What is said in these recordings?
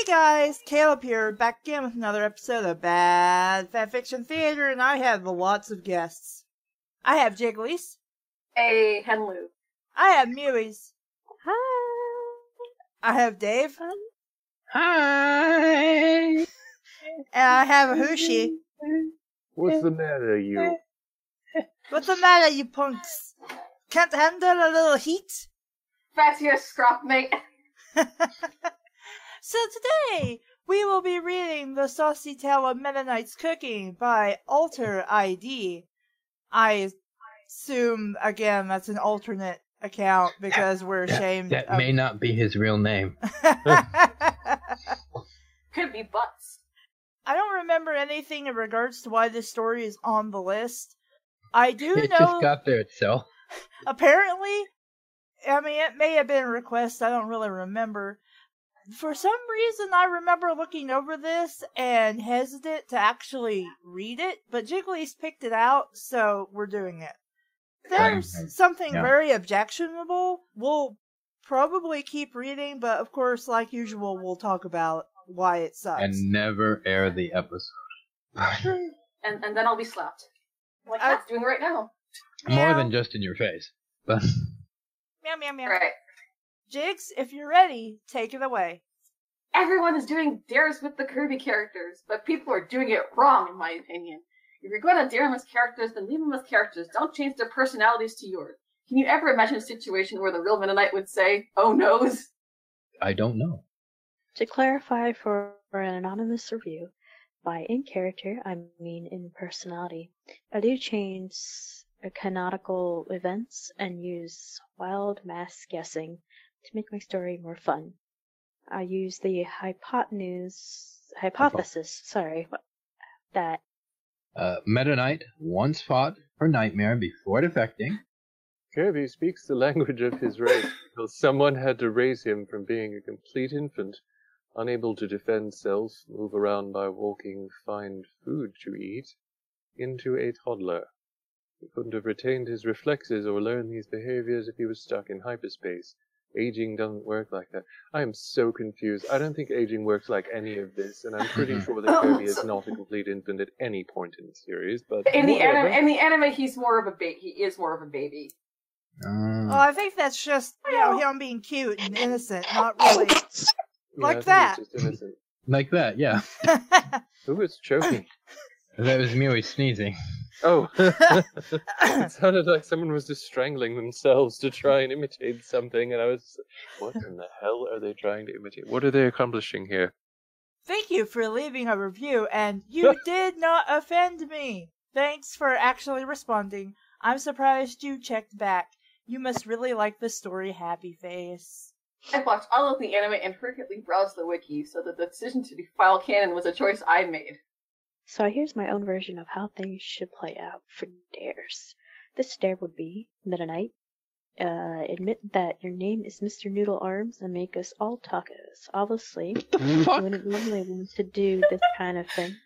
guys, Caleb here, back again with another episode of Bad Fanfiction Theater, and I have lots of guests. I have Jigglies. Hey, Henlu. I have Mewies. Hi. I have Dave. Hi. And I have Hooshi. What's the matter, you? What's the matter, you punks? Can't handle a little heat? That's your scrap, mate. So today, we will be reading The Saucy Tale of Meta Knight's Cooking by AlterID. I assume, again, that's an alternate account because we're ashamed That of... may not be his real name. Could be butts. I don't remember anything in regards to why this story is on the list. I do It know... just got there itself. Apparently, I mean, it may have been a request, I don't really remember. For some reason, I remember looking over this and hesitant to actually read it, but Jiggly's picked it out, so we're doing it. There's something very objectionable. We'll probably keep reading, but of course, like usual, we'll talk about why it sucks. And never air the episode. and then I'll be slapped. Like that's doing right now. More than just in your face. But Meow, meow, meow. Right. Jigs, if you're ready, take it away. Everyone is doing dares with the Kirby characters, but people are doing it wrong, in my opinion. If you're going to dare them as characters, then leave them as characters. Don't change their personalities to yours. Can you ever imagine a situation where the real Mennonite would say, "Oh noes"? I don't know. To clarify for an anonymous review, by in character, I mean in personality. I do change canonical events and use wild mass guessing to make my story more fun. I use the hypothesis, that Meta Knight once fought for Nightmare before defecting. Kirby speaks the language of his race because someone had to raise him from being a complete infant, unable to defend self, move around by walking, find food to eat, into a toddler. He couldn't have retained his reflexes or learned these behaviors if he was stuck in hyperspace. Aging doesn't work like that. I am so confused. I don't think aging works like any of this, and I'm pretty sure that Kirby is not a complete infant at any point in the series. But in the anime, he's more of a baby. He is more of a baby. Well, I think that's just him being cute and innocent, not really like that. Just innocent. Like that, yeah. Who was choking? That was Mewy sneezing. Oh, it sounded like someone was just strangling themselves to try and imitate something, and I was what in the hell are they trying to imitate? What are they accomplishing here? Thank you for leaving a review, and you did not offend me. Thanks for actually responding. I'm surprised you checked back. You must really like the story, Happy Face. I watched all of the anime and frequently browsed the wiki, so that the decision to defile canon was a choice I made. So here's my own version of how things should play out for dares. This dare would be, Meta Knight, admit that your name is Mr. Noodle Arms and make us all tacos. Obviously, you wouldn't normally want to do this kind of thing,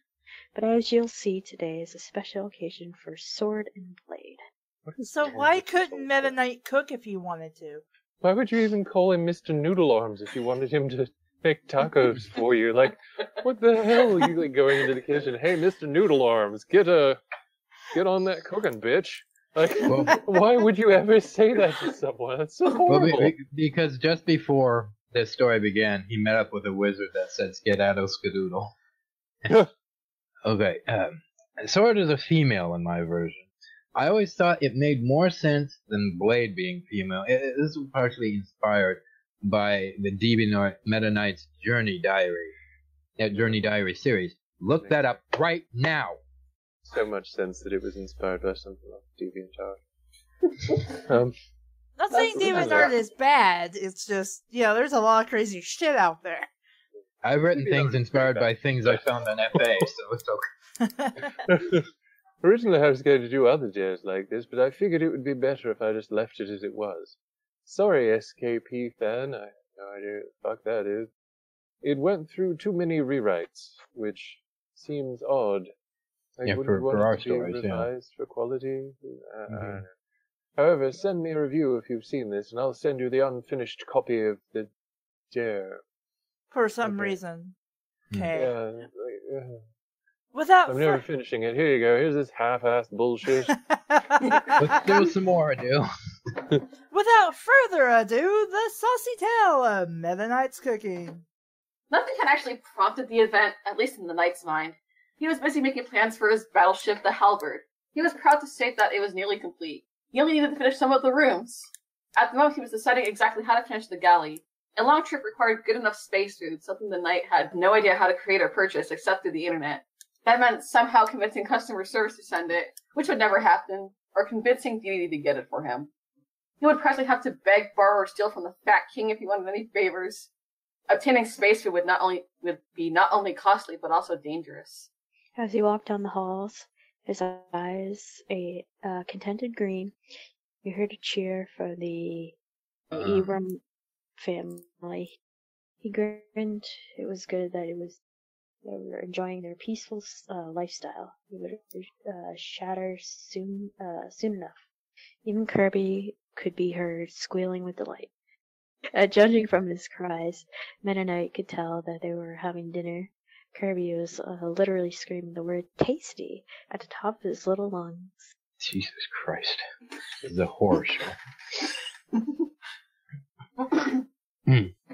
but as you'll see, today is a special occasion for sword and blade. So why couldn't Meta Knight cook if he wanted to? Why would you even call him Mr. Noodle Arms if you wanted him to make tacos for you? Like, what the hell are you like going into the kitchen? Hey, Mr. Noodle Arms, get on that cooking, bitch. Like, why would you ever say that to someone? That's so horrible. Well, because just before this story began, he met up with a wizard that said "Skedaddle Skadoodle." Okay, Sword is a female in my version. I always thought it made more sense than Blade being female. This was partially inspired by the Deviant Meta Knight's Journey Diary series. Look that up right now. So much sense that it was inspired by something like DeviantArt. Not saying DeviantArt is bad, it's just, there's a lot of crazy shit out there. I've written things inspired by things I found on FA, so it's okay. Originally I was going to do other dares like this, but I figured it would be better if I just left it as it was. Sorry, SKP fan, I have no idea what the fuck that is. It went through too many rewrites, which seems odd. I wouldn't want our it to be stories, revised for quality. I don't know. However, send me a review if you've seen this, and I'll send you the unfinished copy of the dare. For some Okay. reason. Hmm. Okay. Yeah. Without I'm never finishing it. Here you go. Here's this half-assed bullshit. Let's do some more ado. Without further ado, the saucy tale of Meta Knight's cooking. Nothing had actually prompted the event, at least in the knight's mind. He was busy making plans for his battleship, the Halberd. He was proud to state that it was nearly complete. He only needed to finish some of the rooms. At the moment, he was deciding exactly how to finish the galley. A long trip required good enough space food, something the knight had no idea how to create or purchase except through the internet. That meant somehow convincing customer service to send it, which would never happen, or convincing deity to get it for him. He would practically have to beg, borrow, or steal from the fat king if he wanted any favors. Obtaining space food would be not only costly but also dangerous. As he walked down the halls, his eyes a contented green, you heard a cheer for the Abram family. He grinned. It was good that they were enjoying their peaceful lifestyle. He would shatter soon enough. Even Kirby could be heard squealing with delight. Judging from his cries, Meta Knight could tell that they were having dinner. Kirby was literally screaming the word tasty at the top of his little lungs. Jesus Christ. This is a horror show.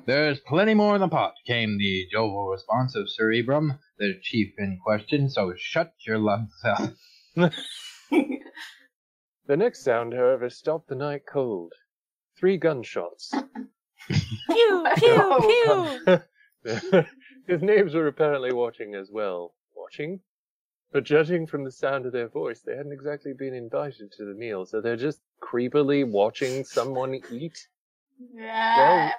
There's plenty more in the pot, came the jovial response of Sir Abram, the chief in question, so shut your lungs up. The next sound, however, stopped the night cold. 3 gunshots. Pew, pew, pew! His neighbors were apparently watching as well. Watching? But judging from the sound of their voice, they hadn't exactly been invited to the meal, so they're just creepily watching someone eat? Yeah.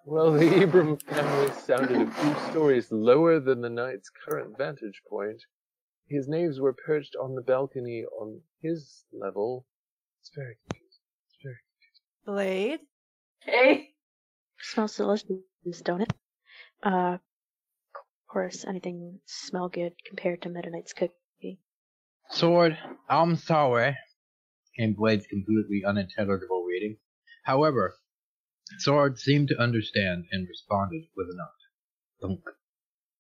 Well, the Abram family sounded a few stories lower than the knight's current vantage point. His knaves were perched on the balcony on his level. It's very confusing. Blade? Hey. Smells delicious, don't it? Of course, anything smell good compared to Meta Knight's cookie. Sword, I'm sorry, came Blade's completely unintelligible reading. However, Sword seemed to understand and responded with a nod. Thunk.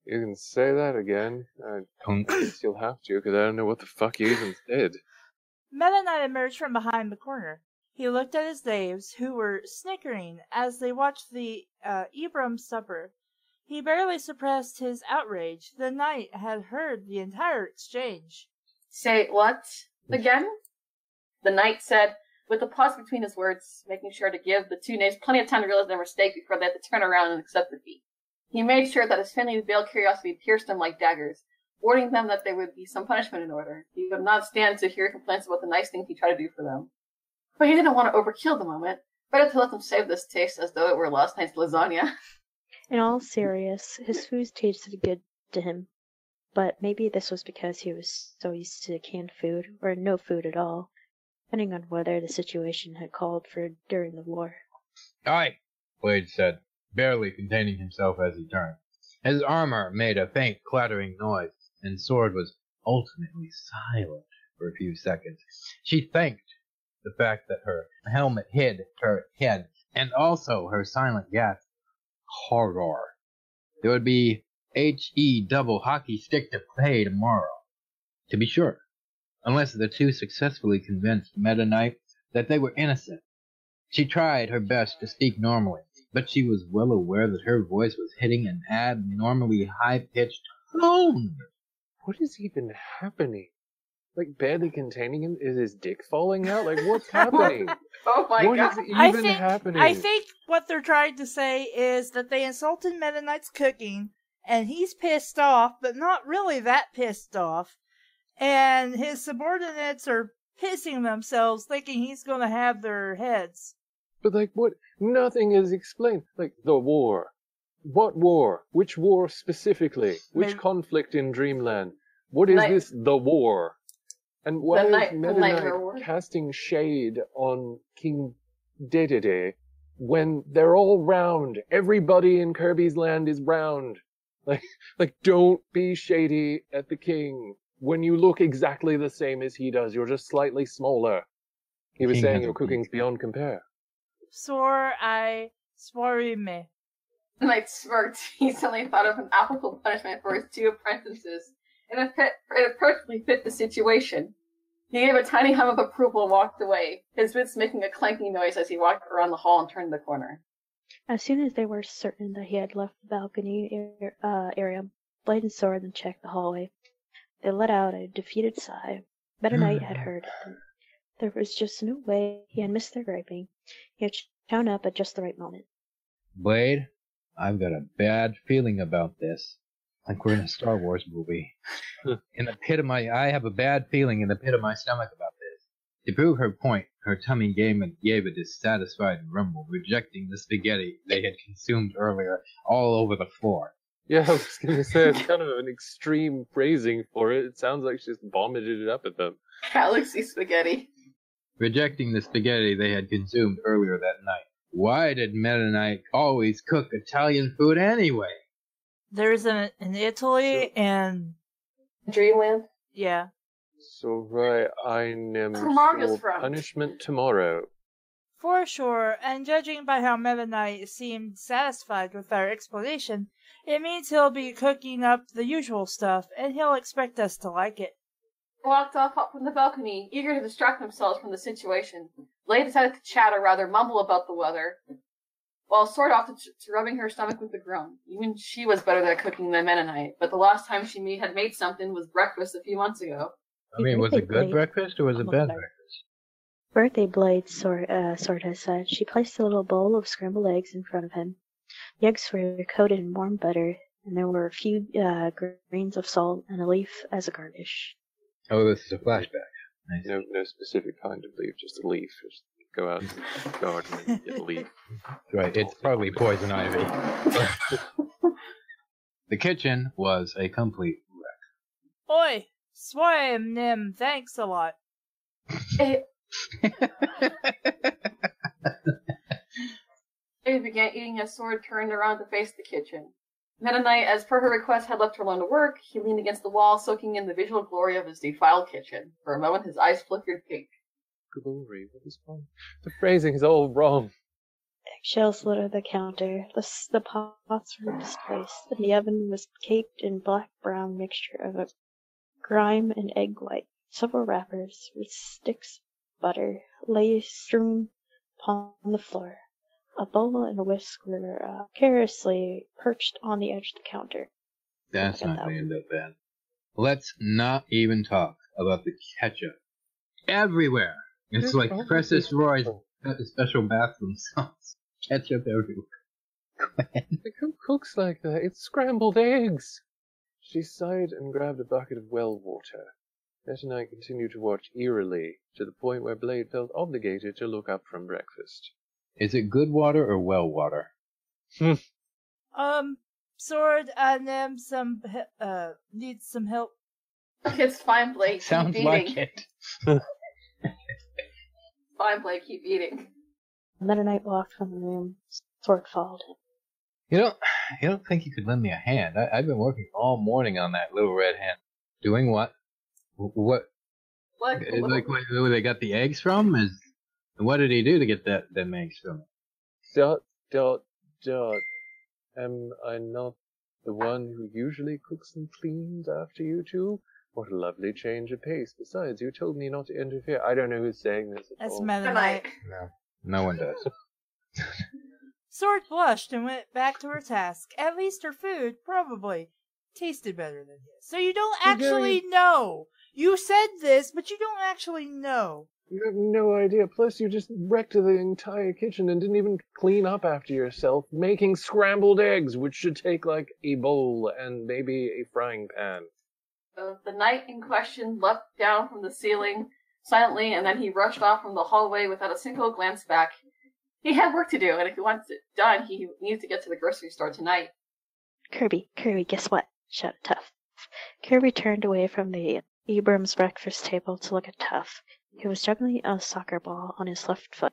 You can say that again. I Thunk. guess you'll have to, because I don't know what the fuck you even said. Meta Knight emerged from behind the corner. He looked at his knaves, who were snickering as they watched the Abram supper. He barely suppressed his outrage. The knight had heard the entire exchange. Say what? Again? The knight said, with a pause between his words, making sure to give the 2 knaves plenty of time to realize their mistake before they had to turn around and accept defeat. He made sure that his family's veiled curiosity pierced them like daggers, warning them that there would be some punishment in order. He would not stand to hear complaints about the nice things he tried to do for them. But he didn't want to overkill the moment. Better to let them save this taste as though it were last night's lasagna. In all serious, his food tasted good to him. But maybe this was because he was so used to canned food, or no food at all, depending on whether the situation had called for it during the war. Aye, Blade said, barely containing himself as he turned. His armor made a faint clattering noise, and Sword was ultimately silent for a few seconds. She thanked the fact that her helmet hid her head, and also her silent gasp. Horror. There would be HE double hockey stick to play tomorrow. To be sure. Unless the 2 successfully convinced Meta Knight that they were innocent. She tried her best to speak normally, but she was well aware that her voice was hitting an abnormally high-pitched tone. What is even happening? Like, barely containing him? Is his dick falling out? Like, what's happening? Oh my What god. is even happening? I think what they're trying to say is that they insulted Meta Knight's cooking, and he's pissed off, but not really that pissed off. And his subordinates are pissing themselves, thinking he's going to have their heads. But, like, what? Nothing is explained. Like, the war. What war? Which war specifically? Which Maybe- conflict in Dreamland? What is Night- this, the war? And why The is night- Meta Nightmare War. Knight casting shade on King Dedede when they're all round? Everybody in Kirby's land is round. Like, don't be shady at the king. When you look exactly the same as he does, you're just slightly smaller. He was King saying has your a cooking's beyond compare. Swore me. Knight smirked. He suddenly thought of an applicable punishment for his 2 apprentices, and it perfectly fit the situation. He gave a tiny hum of approval and walked away, his boots making a clanking noise as he walked around the hall and turned the corner. As soon as they were certain that he had left the balcony area, Blade and Sword then checked the hallway. They let out a defeated sigh. Meta Knight had heard it. There was just no way he had missed their griping. He had shown up at just the right moment. Blade, I've got a bad feeling about this. Like we're in a Star Wars movie. I have a bad feeling in the pit of my stomach about this. To prove her point, her tummy gave a dissatisfied rumble, rejecting the spaghetti they had consumed earlier all over the floor. Yeah, I was going to say, it's kind of an extreme phrasing for it. It sounds like she just vomited it up at them. Galaxy spaghetti. Rejecting the spaghetti they had consumed earlier that night. Why did Meta Knight always cook Italian food anyway? There's an in Italy and Dreamland? yeah. So, right, I'm Mario's front. punishment tomorrow. For sure, and judging by how Meta Knight seemed satisfied with our explanation, it means he'll be cooking up the usual stuff, and he'll expect us to like it. They walked off up from the balcony, eager to distract themselves from the situation. Blade decided to chat or rather mumble about the weather, while Sword off to rubbing her stomach with a groan. Even she was better at cooking than Meta Knight, but the last time she had made something was breakfast a few months ago. I mean, was it good breakfast or was it bad breakfast? Birthday Blade, Sword had said. She placed a little bowl of scrambled eggs in front of him. The eggs were coated in warm butter, and there were a few grains of salt and a leaf as a garnish. Oh, this is a flashback. Nice. No specific kind of leaf, just a leaf. Just go out to the garden and get a leaf. Right, it's probably poison ivy. The kitchen was a complete wreck. Oi! Swam Nim, thanks a lot. They began eating as Sword turned around to face the kitchen. Meta Knight, as per her request, had left her alone to work. He leaned against the wall, soaking in the visual glory of his defiled kitchen. For a moment, his eyes flickered pink. Glory, what is wrong? The phrasing is all wrong. Eggshells littered the counter. The pots were displaced, and the oven was caked in black-brown mixture of grime and egg white. Several wrappers with sticks of butter lay strewn upon the floor. A bowl and a whisk were carelessly perched on the edge of the counter. That's not going to end up bad. Let's not even talk about the ketchup. Everywhere! It's like Princess Roy's got a special bathroom sauce. Ketchup everywhere. Who cooks like that? It's scrambled eggs! She sighed and grabbed a bucket of well water. Meta Knight continued to watch eerily, to the point where Blade felt obligated to look up from breakfast. Is it good water or well water? Sword, Nim, needs some help. It's fine, Blade. Sounds keep like eating. it. Fine, Blade. Keep eating. Meta Knight walked from the room. Sword followed him. You don't think you could lend me a hand? I've been working all morning on that little red hen. Doing what? What? Like where they got the eggs from? What did he do to get them eggs from? Dot. Am I not the one who usually cooks and cleans after you two? What a lovely change of pace. Besides, you told me not to interfere. I don't know who's saying this at That's all. Meta Knight. No one does. Sword blushed and went back to her task. At least her food, probably, tasted better than his. So you don't actually know. You said this, but you don't actually know. You have no idea. Plus, you just wrecked the entire kitchen and didn't even clean up after yourself, making scrambled eggs, which should take like a bowl and maybe a frying pan. The knight in question leapt down from the ceiling silently, and then he rushed off from the hallway without a single glance back. He had work to do, and if he wants it done, he needs to get to the grocery store tonight. Kirby, guess what? Shouted Tuff. Kirby turned away from the Abrams breakfast table to look at Tuff. He was juggling a soccer ball on his left foot.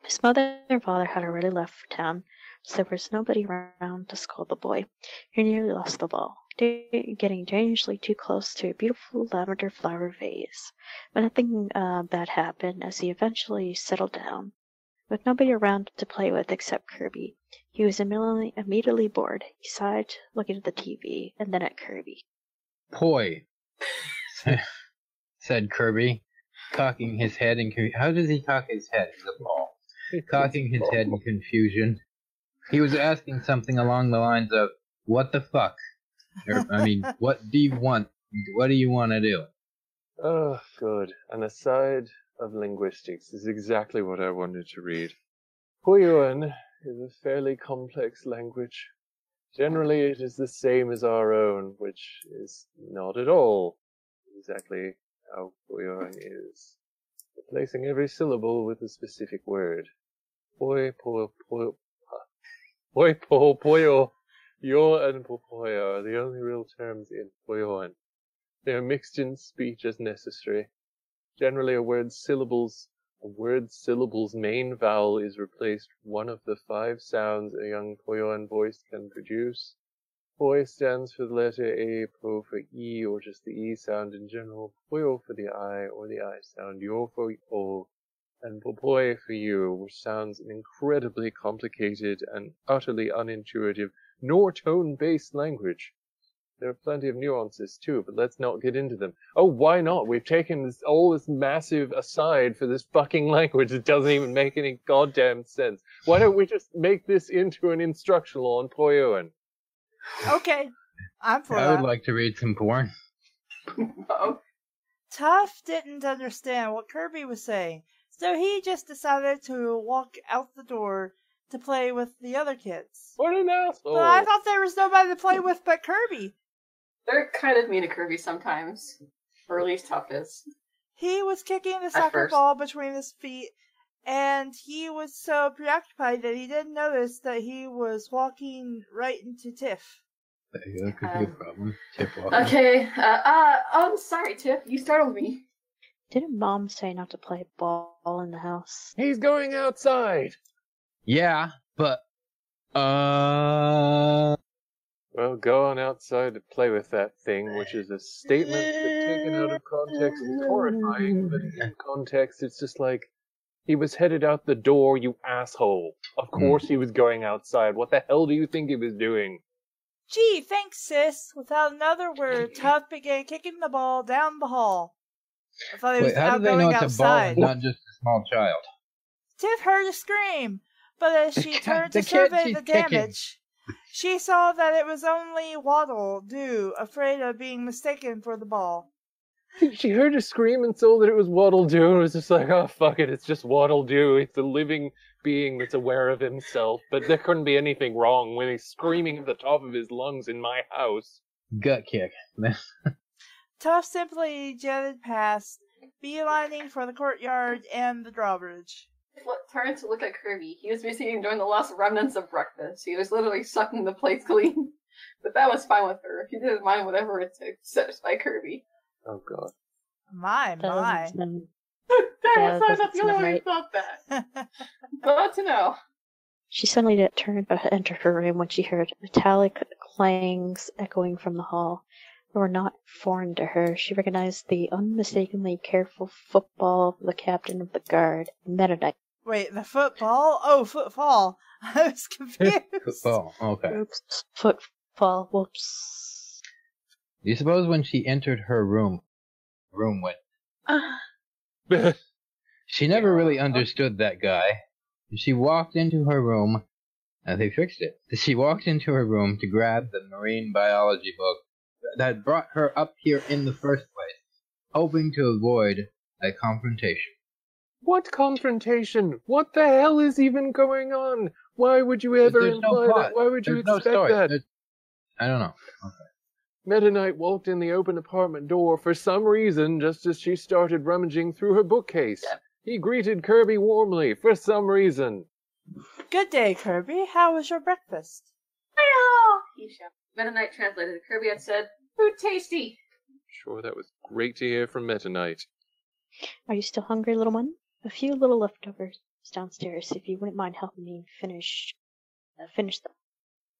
His mother and father had already left for town, so there was nobody around to scold the boy. He nearly lost the ball, getting dangerously too close to a beautiful lavender flower vase. But nothing bad happened as he eventually settled down. With nobody around to play with except Kirby, He was immediately bored. He sighed, looking at the TV, and then at Kirby. Poi, said Kirby, cocking his head in how does he cock his head? He's a ball. Cocking his head in confusion. He was asking something along the lines of, what the fuck? What do you want? What do you want to do? Oh, good. An aside of linguistics is exactly what I wanted to read. Puyoan is a fairly complex language. Generally, it is the same as our own, which is not at all exactly how Puyoan is. Replacing every syllable with a specific word. Poi, po, po, poi, po, poyo. Yo and popoya are the only real terms in Puyoan. They are mixed in speech as necessary. Generally, a word's syllable's main vowel is replaced with one of the 5 sounds a young Puyoan voice can produce. Poi stands for the letter A, po for E, or just the E sound in general, poyo for the I, or the I sound, yo for O, and popoi for you, which sounds an incredibly complicated and utterly unintuitive, nor tone-based language. There are plenty of nuances too, but let's not get into them. Oh, why not? We've taken all this massive aside for this fucking language that doesn't even make any goddamn sense. Why don't we just make this into an instructional on Puyoan? Okay, I'm for that. I would like to read some porn. Oh. Tuff didn't understand what Kirby was saying, so he just decided to walk out the door to play with the other kids. What an asshole! But I thought there was nobody to play with but Kirby. They're kind of mean to Kirby sometimes. Or at least Tuff is. He was kicking the soccer ball between his feet, and he was so preoccupied that he didn't notice that he was walking right into Tiff. That could be a problem. Tiff walking. Okay, I'm sorry, Tiff. You startled me. Didn't Mom say not to play ball in the house? He's going outside! Yeah, but, Well, go on outside to play with that thing, which is a statement that taken out of context is horrifying, but in context it's just like, he was headed out the door, you asshole. Of course he was going outside. What the hell do you think he was doing? Gee, thanks, sis. Without another word, Tuff began kicking the ball down the hall. I thought he was how out do they know going it's a ball outside. and not just a small child? Tiff heard a scream, but as she turned to the kid survey she's the kicking. damage, she saw that it was only Waddle Doo, afraid of being mistaken for the ball. She heard a scream and saw that it was Waddle Doo and was just like, oh, fuck it, it's just Waddle Doo. It's a living being that's aware of himself, but there couldn't be anything wrong when he's screaming at the top of his lungs in my house. Gut kick. Tuff simply jetted past, beelining for the courtyard and the drawbridge. Turned to look at Kirby. He was busy enjoying the last remnants of breakfast. He was literally sucking the plates clean. But that was fine with her. He didn't mind whatever it took to satisfy Kirby. Oh, God. My. Damn, Yeah, so I'm not that's the only one who right. thought that. Glad to know. She suddenly turned to enter her room when she heard metallic clangs echoing from the hall. They were not foreign to her. She recognized the unmistakably careful football of the captain of the guard, Meta Knight. Wait, the football? Oh, footfall. I was confused. Football. Okay. Oops. Football. Whoops. Do you suppose when she entered her room went? She never really understood that guy. She walked into her room, and they fixed it. She walked into her room to grab the marine biology book that brought her up here in the first place, hoping to avoid a confrontation. What confrontation? What the hell is even going on? Why would you ever There's no imply plot. that? Why would you There's no expect story. that? I don't know. Okay. Meta Knight walked in the open apartment door for some reason just as she started rummaging through her bookcase. Yep. He greeted Kirby warmly for some reason. Good day, Kirby. How was your breakfast? Hiya! He shouted. Meta Knight translated. Kirby had said, "Food tasty." Sure, that was great to hear from Meta Knight. Are you still hungry, little one? A few little leftovers downstairs, if you wouldn't mind helping me finish them.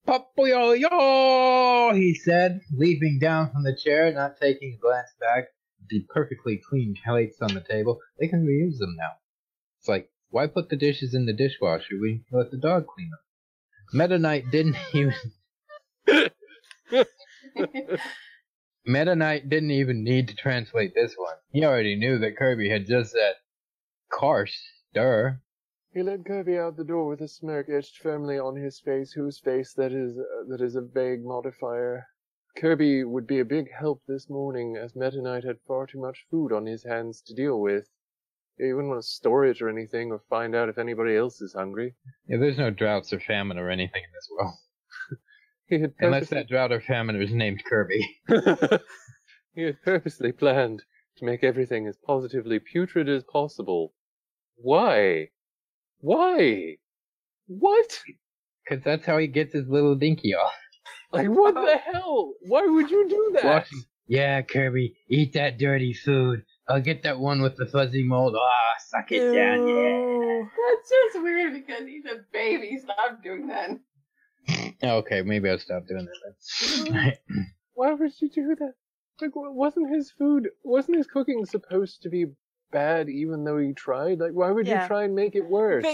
Papoyo, he said, leaping down from the chair, not taking a glance back at the perfectly clean plates on the table. They can reuse them now. It's like, why put the dishes in the dishwasher? We can let the dog clean them. Meta Knight didn't even Meta Knight didn't even need to translate this one. He already knew that Kirby had just said, "Course, duh." He led Kirby out the door with a smirk etched firmly on his face, whose face that is a vague modifier. Kirby would be a big help this morning, as Meta Knight had far too much food on his hands to deal with. He wouldn't want to store it or anything, or find out if anybody else is hungry. Yeah, there's no droughts or famine or anything in this world. He had Unless that drought or famine is named Kirby. He had purposely planned to make everything as positively putrid as possible. Why? Why? What? Because that's how he gets his little dinky off. Like, what the hell? Why would you do that? Yeah, Kirby, eat that dirty food. I'll get that one with the fuzzy mold. Ah, suck it down, yeah. That's just weird because he's a baby. Stop doing that. Okay, maybe I'll stop doing that then. Why would you do that? Like, wasn't his cooking supposed to be bad even though he tried? Like, why would you try and make it worse?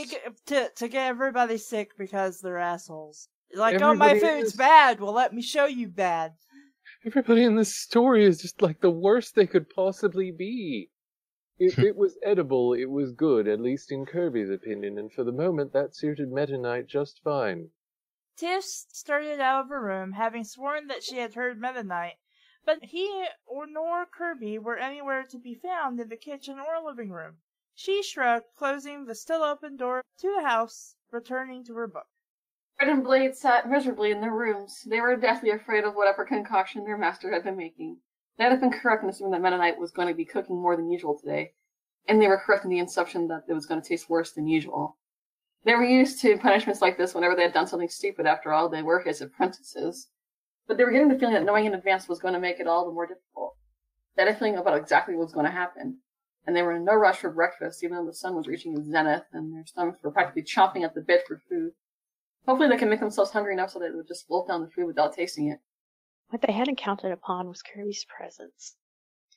To get everybody sick because they're assholes. Like, Everybody oh, my food's bad. Well, let me show you bad. Everybody in this story is just like the worst they could possibly be. If it was edible, it was good, at least in Kirby's opinion, and for the moment that suited Meta Knight just fine. Tiff started out of her room, having sworn that she had heard Meta Knight, but he nor Kirby were anywhere to be found in the kitchen or living room. She shrugged, closing the still open door to the house, returning to her book. Fred and Blade sat miserably in their rooms. They were deathly afraid of whatever concoction their master had been making. They had been correct in assuming that Meta Knight was going to be cooking more than usual today, and they were correct in the assumption that it was going to taste worse than usual. They were used to punishments like this whenever they had done something stupid. After all, they were his apprentices. But they were getting the feeling that knowing in advance was going to make it all the more difficult. They had a feeling about exactly what was going to happen. And they were in no rush for breakfast, even though the sun was reaching its zenith, and their stomachs were practically chomping at the bit for food. Hopefully they can make themselves hungry enough so that they would just wolf down the food without tasting it. What they hadn't counted upon was Kirby's presence.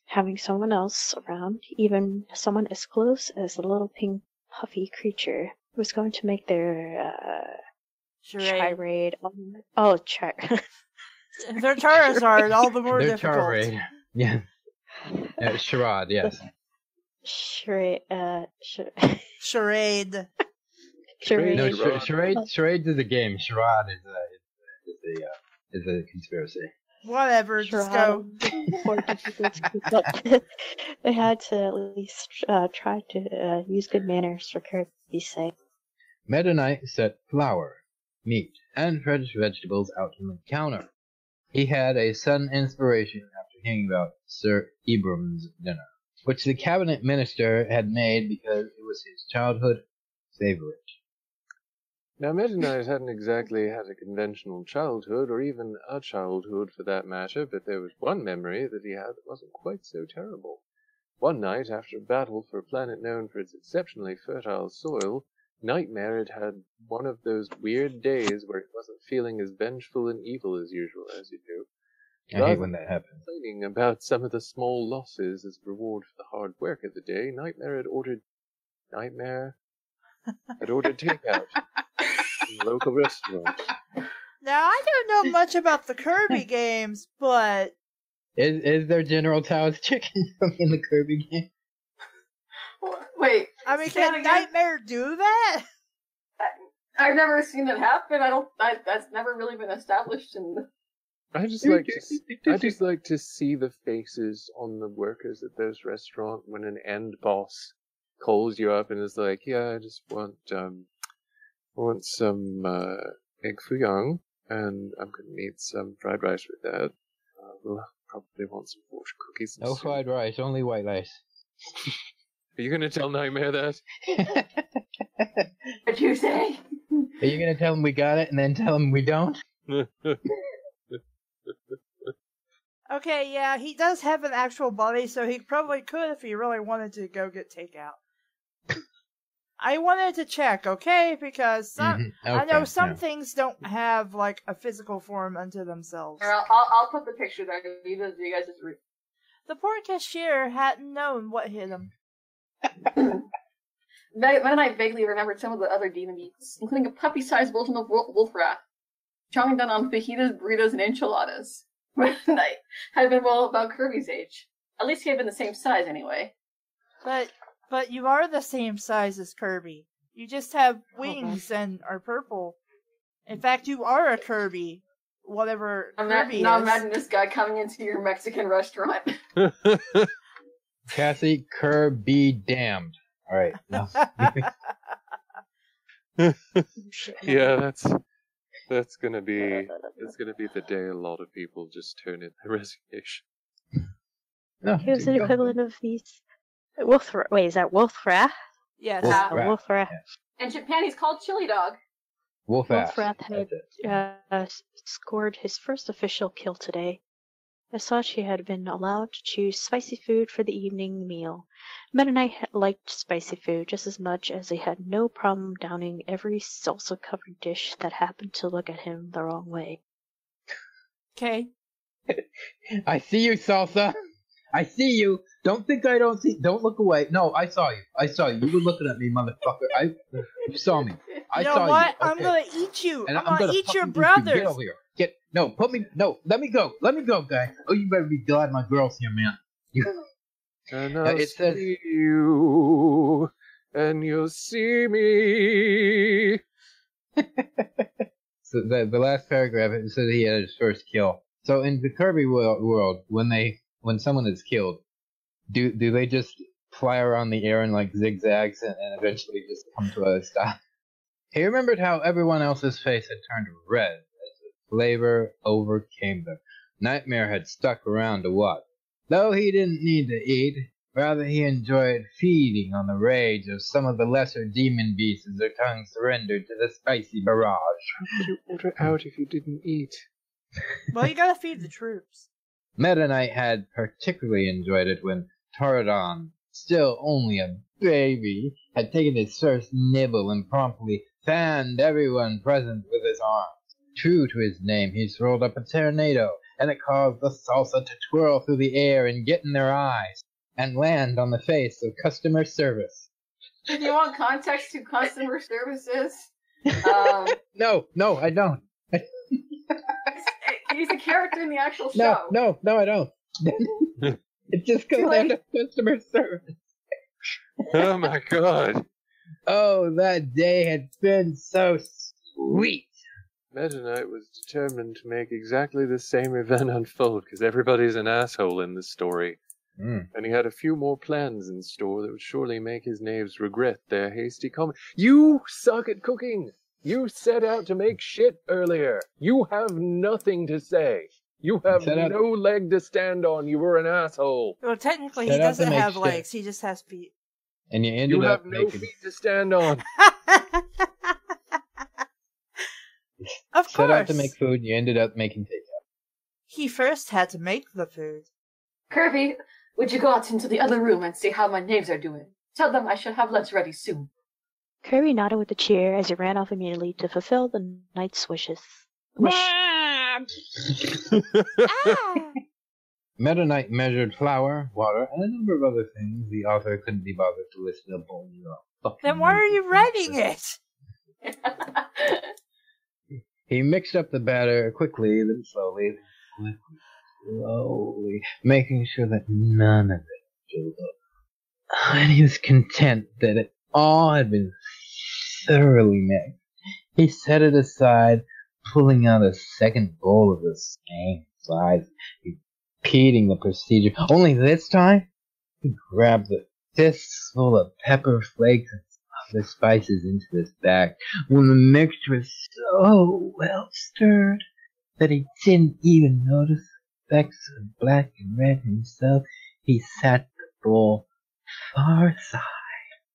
Having someone else around, even someone as close as the little pink puffy creature, was going to make their charade. Their Charizard all the more Their difficult. charade. Yeah. Charade, yes. Charade. Charade. Charade. No, charade is a game. Charade is a conspiracy. Whatever, just go. They had to at least try to use good manners for Kirby's sake. Meta Knight set flour, meat, and fresh vegetables out on the counter. He had a sudden inspiration after hearing about Sir Ibram's dinner, which the cabinet minister had made because it was his childhood favorite. Now, Meta Knight hadn't exactly had a conventional childhood, or even a childhood for that matter, but there was one memory that he had that wasn't quite so terrible. One night, after a battle for a planet known for its exceptionally fertile soil, Nightmare had one of those weird days where he wasn't feeling as vengeful and evil as usual, as you do. I hate when that happens. Complaining about some of the small losses as reward for the hard work of the day, Nightmare had ordered takeout from the local restaurant. Now, I don't know much about the Kirby games, but... Is there General Tao's chicken in the Kirby game? Wait. I mean, can Nightmare do that? I've never seen it happen. That's never really been established in the... I just like to see the faces on the workers at those restaurants when an end boss calls you up and is like, "Yeah, I just want some egg foo young, and I'm gonna need some fried rice with that. We'll probably want some fortune cookies." No fried rice, only white rice. Are you gonna tell Nightmare that? What'd you say? Are you gonna tell him we got it and then tell him we don't? Okay, yeah, he does have an actual body, so he probably could if he really wanted to go get takeout. I wanted to check, okay? Because I know some things don't have, like, a physical form unto themselves. Here, I'll put the picture there. You guys just read. The poor cashier hadn't known what hit him. Then I vaguely remembered some of the other demon meats, including a puppy-sized version of Wolfrath, chowing down on fajitas, burritos, and enchiladas. Meta Knight had been well about Kirby's age. At least he had been the same size, anyway. But you are the same size as Kirby. You just have wings and are purple. In fact, you are a Kirby. Whatever Kirby is. Now imagine this guy coming into your Mexican restaurant. Kassie, Kirby damned. Alright. No. Yeah, that's gonna be the day a lot of people just turn in their resignation. No, He was the equivalent of these. Wait, is that Wolfrath? Yes. Wolfrath. In Japan, he's called Chili Dog. Wolfrath had scored his first official kill today. As such, he had been allowed to choose spicy food for the evening meal. Meta Knight liked spicy food just as much as he had no problem downing every salsa-covered dish that happened to look at him the wrong way. Okay. I see you, Salsa. I see you. Don't think I don't see. Don't look away. No, I saw you. You were looking at me, motherfucker. You saw me. I saw what? you. Okay. I'm gonna eat you. And I'm gonna eat your fucking brothers. Get over here. Let me go. Let me go, guy. Oh, you better be glad my girl's here, man. And I'll see you, and you'll see me. So the last paragraph, it said he had his first kill. So in the Kirby world, when someone is killed, do they just fly around the air in like zigzags and eventually just come to a stop? He remembered how everyone else's face had turned red as the flavor overcame them. Nightmare had stuck around to watch. Though he didn't need to eat, rather he enjoyed feeding on the rage of some of the lesser demon beasts as their tongues surrendered to the spicy barrage. How could you order out if you didn't eat? Well, you gotta feed the troops. Meta Knight had particularly enjoyed it when Toradon, still only a baby, had taken his first nibble and promptly fanned everyone present with his arms. True to his name, he swirled up a tornado, and it caused the salsa to twirl through the air and get in their eyes, and land on the face of customer service. If you want context to customer services, No, I don't. he's a character in the actual show. No, I don't. It just goes down to customer service. Oh my god. Oh, that day had been so sweet. Meta Knight was determined to make exactly the same event unfold, because everybody's an asshole in this story. And he had a few more plans in store that would surely make his knaves regret their hasty comment. You suck at cooking! You set out to make shit earlier! You have nothing to say! You have no leg to stand on, you were an asshole! Well, technically he doesn't have legs, he just has feet. And you have no feet to stand on! Of course. Set out to make food, you ended up making takeout. He first had to make the food. Kirby, would you go out into the other room and see how my knaves are doing? Tell them I shall have lunch ready soon. Kirby nodded with a cheer as he ran off immediately to fulfill the knight's wishes. Meta Knight measured flour, water, and a number of other things the author couldn't be bothered to list up on Then why are you writing it? He mixed up the batter quickly, then slowly, making sure that none of it filled up. And he was content that it all had been thoroughly mixed. He set it aside, pulling out a second bowl of the same size, repeating the procedure. Only this time, he grabbed the fistful of pepper flakes and the spices into this bag. When the mixture was so well stirred that he didn't even notice specks of black and red himself, he sat the bowl far aside.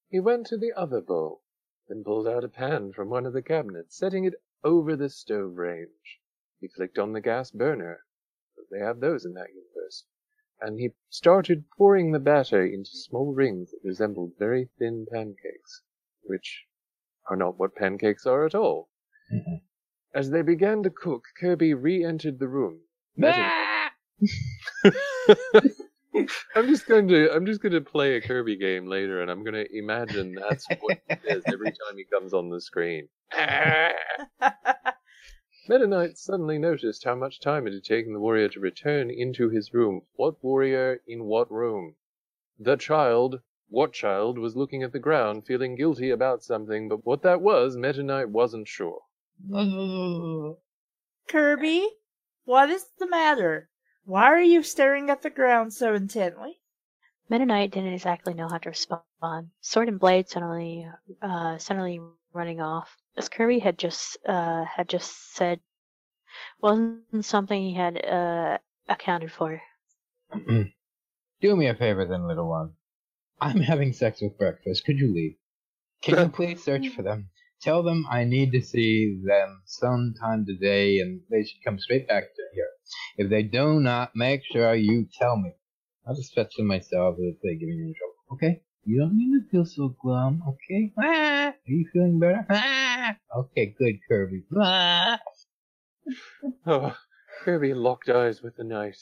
He went to the other bowl, then pulled out a pan from one of the cabinets, setting it over the stove range. He flicked on the gas burner. They have those in that universe. And he started pouring the batter into small rings that resembled very thin pancakes, which are not what pancakes are at all. Mm-hmm. As they began to cook, Kirby re-entered the room. I'm just going to play a Kirby game later, and I'm going to imagine that's what he says every time he comes on the screen. Meta Knight suddenly noticed how much time it had taken the warrior to return into his room. What warrior in what room? The child, what child, was looking at the ground, feeling guilty about something, but what that was, Meta Knight wasn't sure. Kirby, what is the matter? Why are you staring at the ground so intently? Meta Knight didn't exactly know how to respond. Sword and blade suddenly running off, as Kirby had just said, wasn't something he had accounted for. Do me a favor then, little one. I'm having sex with breakfast. Could you leave? Can you please search for them? Tell them I need to see them sometime today, and they should come straight back to here. If they do not, make sure you tell me. I'll just fetch them myself if they give me any trouble. Okay? You don't need to feel so glum, okay? Are you feeling better? Okay, good, Kirby. Oh, Kirby locked eyes with the knight.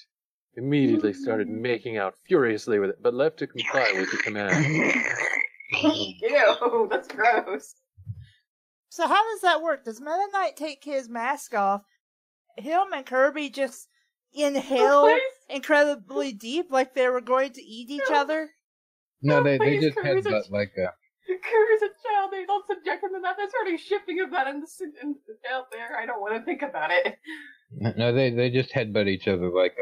Immediately started making out furiously with it, but left to comply with the command. Ew, that's gross. So how does that work? Does Meta Knight take his mask off? Him and Kirby just inhale incredibly deep like they were going to eat each other? No, they just Kirby's headbutt like a... Kirby's a child. They don't subject him to that. There's already shifting of that in the out there. I don't want to think about it. No, they just headbutt each other like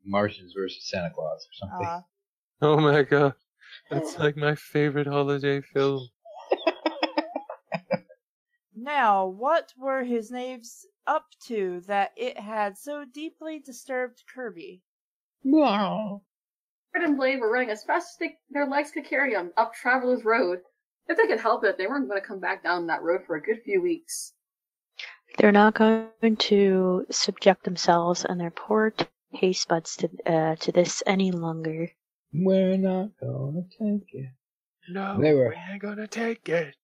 Martians versus Santa Claus or something. Oh my god. That's like my favorite holiday film. Now, what were his knaves up to that it had so deeply disturbed Kirby? No. Sword and blade were running as fast as their legs could carry them up Traveler's Road. If they could help it, they weren't going to come back down that road for a good few weeks. They're not going to subject themselves and their poor taste buds to this any longer. We're not gonna take it. No, we're gonna take it.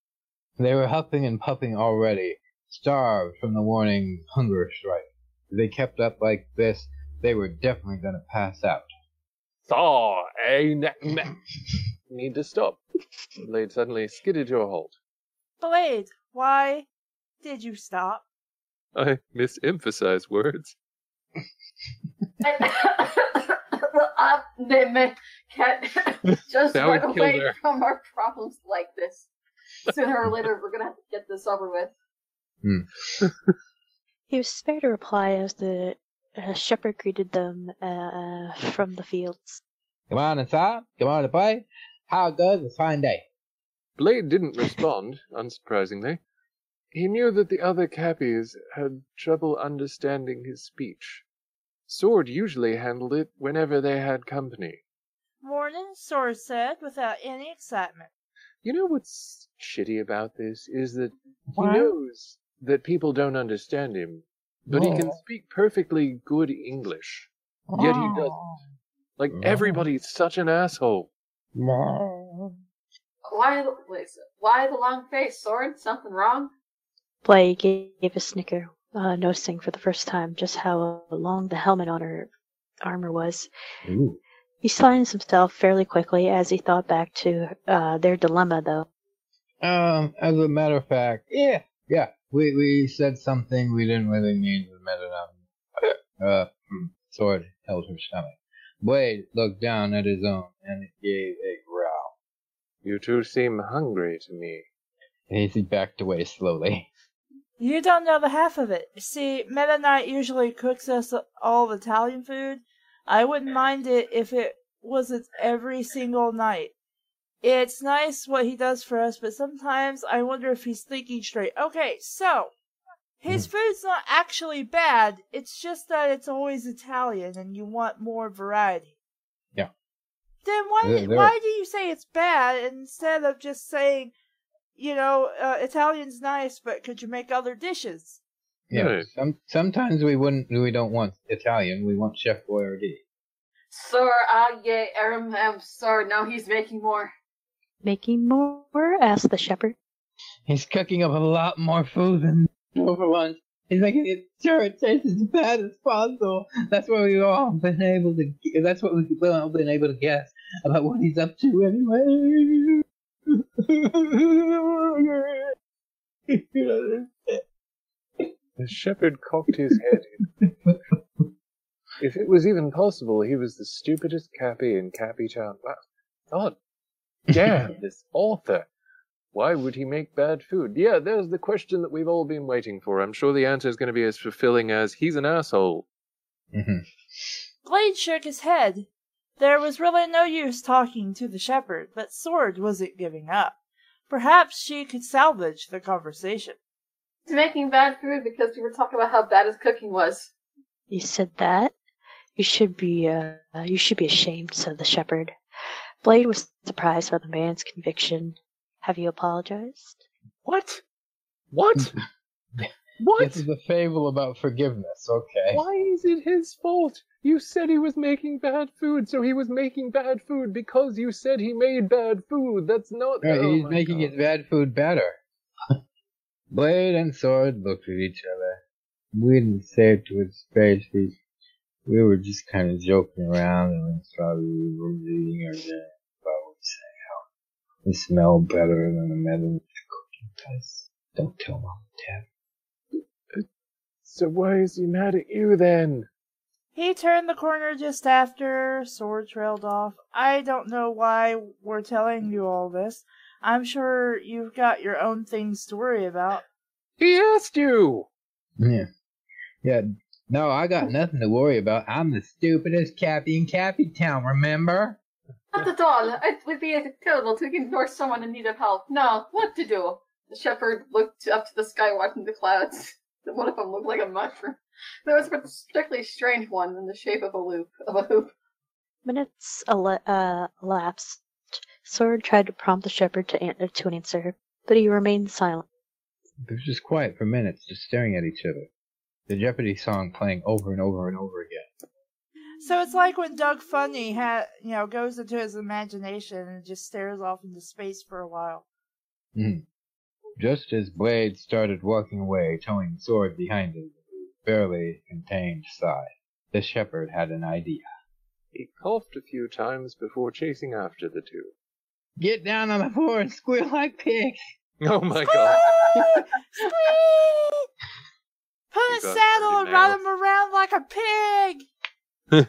They were huffing and puffing already, starved from the warning hunger strike. If they kept up like this, they were definitely gonna pass out. Need to stop. Blade suddenly skidded to a halt. Blade, why did you stop? I misemphasize words. They can't just Now run we away killed her. from our problems like this. Sooner or later, we're going to have to get this over with. He was spared a reply as the shepherd greeted them from the fields. Come on inside. Come on to play. How goes a fine day? Blade didn't respond, unsurprisingly. He knew that the other Kappies had trouble understanding his speech. Sword usually handled it whenever they had company. Morning, Sword said, without any excitement. You know what's shitty about this is that What? he knows that people don't understand him, but he can speak perfectly good English. Yet he doesn't. Like, everybody's such an asshole. Why the long face, Sword? Something wrong? Blade gave a snicker, noticing for the first time just how long the helmet on her armor was. Ooh. He silenced himself fairly quickly as he thought back to their dilemma, though. As a matter of fact, yeah. We said something we didn't really mean to Meta. Sword held her stomach. Blade looked down at his own, and it gave a growl. You two seem hungry to me. He backed away slowly. You don't know the half of it. See, Meta Knight usually cooks us all Italian food. I wouldn't mind it if it wasn't every single night. It's nice what he does for us, but sometimes I wonder if he's thinking straight. Okay, so, his food's not actually bad, it's just that it's always Italian and you want more variety. Yeah. Then why do you say it's bad instead of just saying, Italian's nice, but could you make other dishes? Yeah. Sometimes we don't want Italian, we want Chef Boyardee. Sir, sir, now he's making more. Making more? Asked the shepherd. He's cooking up a lot more food than over lunch. He's making sure it tastes as bad as possible. That's what we've all been able to. That's what we've all been able to guess about what he's up to anyway. The shepherd cocked his head. If it was even possible, he was the stupidest Cappy in Cappy Town. God damn, this author. Why would he make bad food? Yeah, there's the question that we've all been waiting for. I'm sure the answer is going to be as fulfilling as he's an asshole. Blade shook his head. There was really no use talking to the shepherd, but Sword wasn't giving up. Perhaps she could salvage the conversation. He's making bad food because we were talking about how bad his cooking was. You said that? You should be ashamed, said the shepherd. Blade was surprised by the man's conviction. Have you apologized? What? What? What? This is a fable about forgiveness, okay. Why is it his fault? You said he was making bad food, so he was making bad food because you said he made bad food. That's not... Right, oh he's my making God. his bad food better. Blade and Sword looked at each other. We didn't say it to his face. We were just kind of joking around, and we thought we were eating our dinner. But we say how we smell better than the men in the cooking place. Don't tell Mom and Dad. So why is he mad at you then? He turned the corner just after Sword trailed off. I don't know why we're telling you all this. I'm sure you've got your own things to worry about. He asked you! Yeah. No, I got nothing to worry about. I'm the stupidest Cappy in Cappy Town, remember? Not at all. It would be terrible to ignore someone in need of help. No, what to do? The shepherd looked up to the sky watching the clouds. One of them looked like a mushroom. There was a particularly strange one in the shape of a hoop. Minutes elapsed. Sword tried to prompt the shepherd to an answer, but he remained silent. It was just quiet for minutes, just staring at each other. The Jeopardy song playing over and over and over again. So it's like when Doug Funny goes into his imagination and just stares off into space for a while. Just as Blade started walking away, towing the Sword behind him, with a barely contained sigh, the shepherd had an idea. He coughed a few times before chasing after the two. Get down on the floor and squeal like pigs! Oh my God. Squeak! Put You a got saddle and funny ride nails. him around like a pig!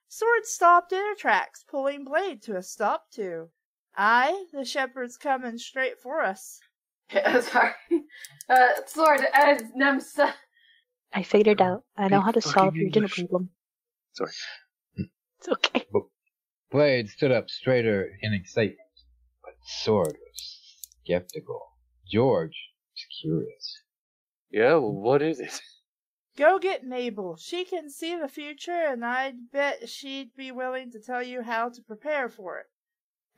Sword stopped in her tracks, pulling Blade to a stop too. Aye, the shepherd's coming straight for us. Yeah, sorry. Sword, Nems. I figured out. I know Speak how to solve fucking your dinner English. problem. Sorry. It's okay. Blade stood up straighter in excitement, but Sword was skeptical. George was curious. Yeah, well, what is it? Go get Mabel. She can see the future, and I'd bet she'd be willing to tell you how to prepare for it.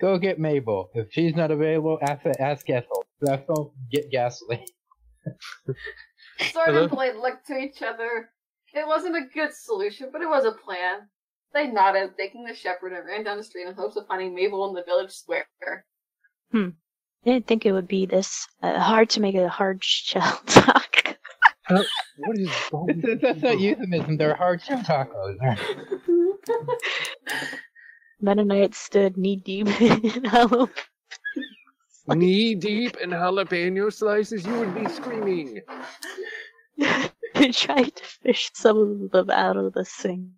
Go get Mabel. If she's not available, ask Ethel. Ethel, get gasoline. Sword and Blade looked to each other. It wasn't a good solution, but it was a plan. They nodded, thanking the shepherd, and ran down the street in hopes of finding Mabel in the village square. I didn't think it would be this hard to make a hard shell talk. What is wrong? That's not euphemism. They're hard shell tacos. Mennonite stood knee-deep in hollow. Knee deep in jalapeno slices, you would be screaming. He tried to fish some of them out of the sink.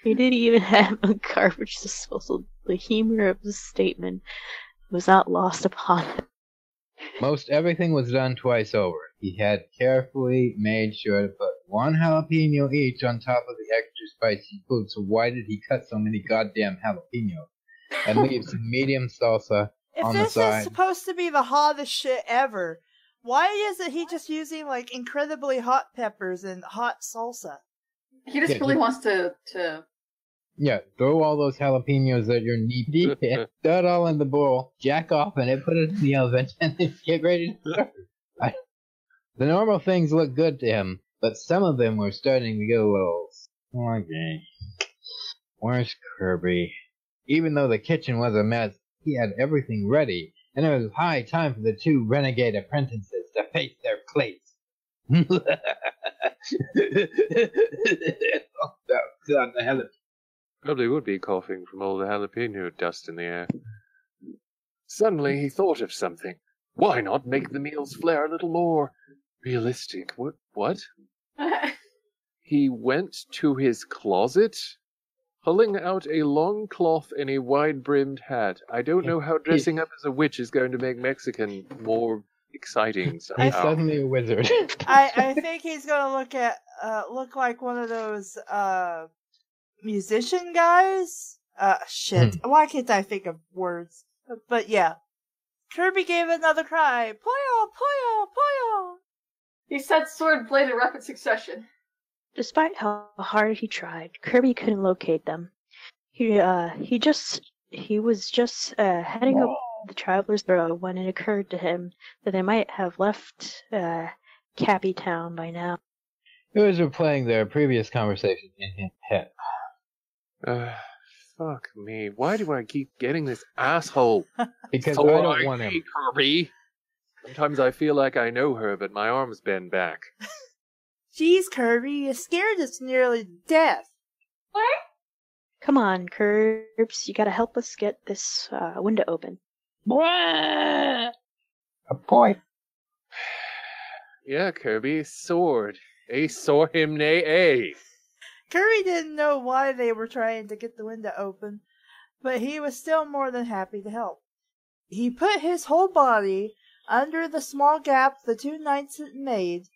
He didn't even have a garbage disposal. The humor of the statement was not lost upon him. Most everything was done twice over. He had carefully made sure to put one jalapeno each on top of the extra spicy food, so why did he cut so many goddamn jalapenos? And leave some medium salsa If on the this side. is supposed to be the hottest shit ever, why isn't he just using like incredibly hot peppers and hot salsa? He just really wants to Yeah, throw all those jalapenos that you're knee deep in, throw it all in the bowl, jack off in it, put it in the oven, and then get ready to serve. The normal things looked good to him, but some of them were starting to get a little sluggy. Where's Kirby? Even though the kitchen was a mess, he had everything ready, and it was high time for the two renegade apprentices to face their plates. Probably would be coughing from all the jalapeno dust in the air. Suddenly he thought of something. Why not make the meals flair a little more realistic? What? He went to his closet, pulling out a long cloth and a wide-brimmed hat. I don't know how dressing up as a witch is going to make Mexican more exciting somehow. He's suddenly a wizard. I think he's gonna look like one of those musician guys. Shit. Why can't I think of words? But yeah. Kirby gave another cry. Poyo, poyo, poyo. He said sword blade in rapid succession. Despite how hard he tried, Kirby couldn't locate them. He was just heading up the Traveler's Road when it occurred to him that they might have left Cappy Town by now. It was replaying their previous conversation in his head. Fuck me. Why do I keep getting this asshole? Because I don't want him. Kirby. Sometimes I feel like I know her, but my arms bend back. Jeez, Kirby, you scared us nearly to death. What? Come on, Curbs, you gotta help us get this window open. A boy. Yeah, Kirby, sword. A saw him nay a. Kirby didn't know why they were trying to get the window open, but he was still more than happy to help. He put his whole body under the small gap the two knights had made,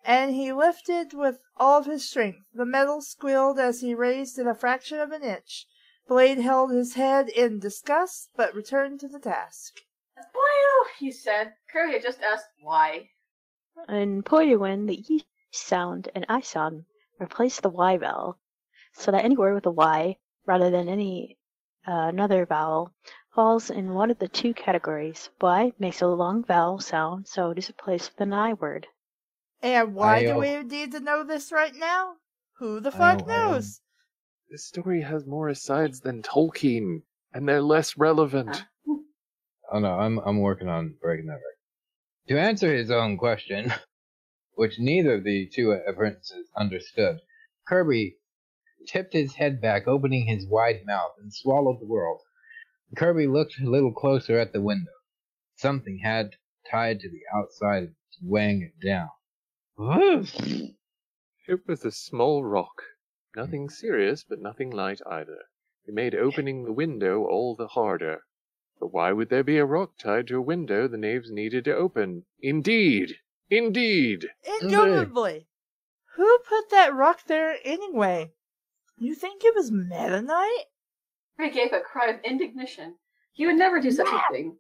and he lifted with all of his strength. The metal squealed as he raised it a fraction of an inch. Blade held his head in disgust, but returned to the task. Well, he said. Kirby had just asked why. In Poyuin, the E sound and I sound replace the Y vowel, so that any word with a Y, rather than any another vowel, falls in one of the two categories. Y makes a long vowel sound, so it is replaced with an I word. And why do we need to know this right now? Who the fuck knows? This story has more asides than Tolkien, and they're less relevant. Oh no, I'm working on breaking that record. To answer his own question, which neither of the two apprentices understood, Kirby tipped his head back, opening his wide mouth, and swallowed the world. Kirby looked a little closer at the window. Something had tied to the outside, weighing it down. It was a small rock. Nothing serious, but nothing light either. It made opening the window all the harder. But why would there be a rock tied to a window the knaves needed to open? Indeed! Indeed! Indubitably! Who put that rock there anyway? You think it was Meta Knight? Kirby gave a cry of indignation. He would never do such a thing.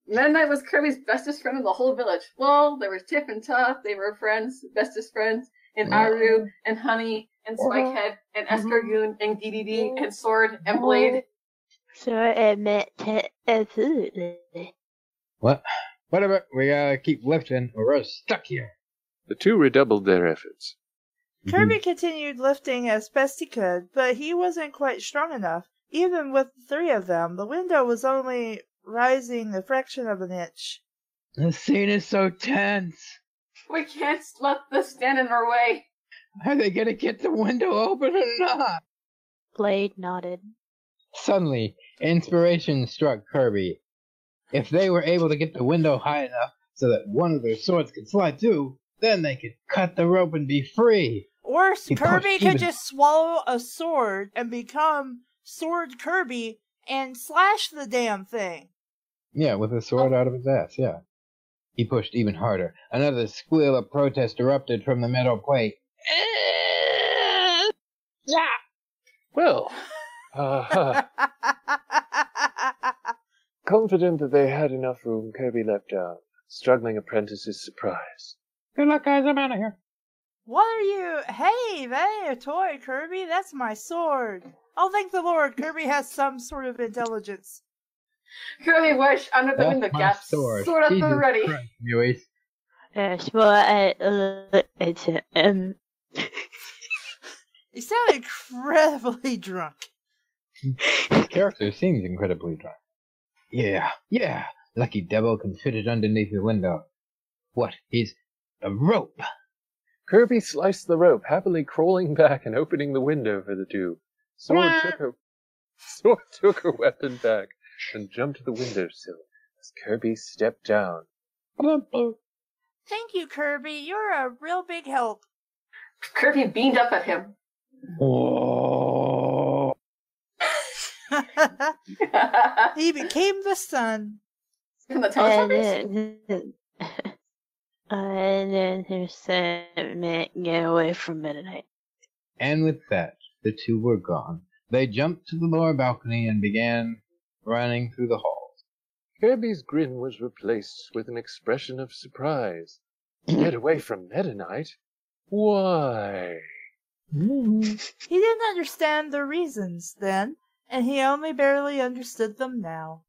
Meta Knight was Kirby's bestest friend in the whole village. Well, there was Tiff and Tuff, they were friends, bestest friends, and Aru, and Honey, and Spikehead, and Escargoon, and DDD, and Sword, and Blade. So it meant food. What? Whatever, we gotta keep lifting or we're stuck here. The two redoubled their efforts. Kirby continued lifting as best he could, but he wasn't quite strong enough. Even with the three of them, the window was only rising a fraction of an inch. The scene is so tense. We can't let this stand in our way. Are they gonna get the window open or not? Blade nodded. Suddenly, inspiration struck Kirby. If they were able to get the window high enough so that one of their swords could slide through, then they could cut the rope and be free. Or Kirby could just swallow a sword and become Sword Kirby and slash the damn thing. Yeah, with a sword out of his ass, yeah. He pushed even harder. Another squeal of protest erupted from the metal plate. Yeah. Well, confident that they had enough room, Kirby leapt down. Struggling apprentice's surprise. Good luck, guys. I'm out of here. What are you? Hey, that ain't a toy, Kirby. That's my sword. Oh, thank the Lord. Kirby has some sort of intelligence. Kirby wished under the window gap. Sword up and ready. You sound incredibly drunk. His character seems incredibly drunk. Yeah. Lucky devil can fit it underneath the window. What? He's a rope. Kirby sliced the rope, happily crawling back and opening the window for the two. Sword took her weapon back and jumped to the windowsill as Kirby stepped down. Thank you, Kirby. You're a real big help. Kirby beamed up at him. Oh. He became the sun. In the Teletubbies? And then he said, get away from Mennonite. And with that, the two were gone. They jumped to the lower balcony and began running through the halls. Kirby's grin was replaced with an expression of surprise. Get away from Meta Knight? Why? He didn't understand the reasons then, and he only barely understood them now.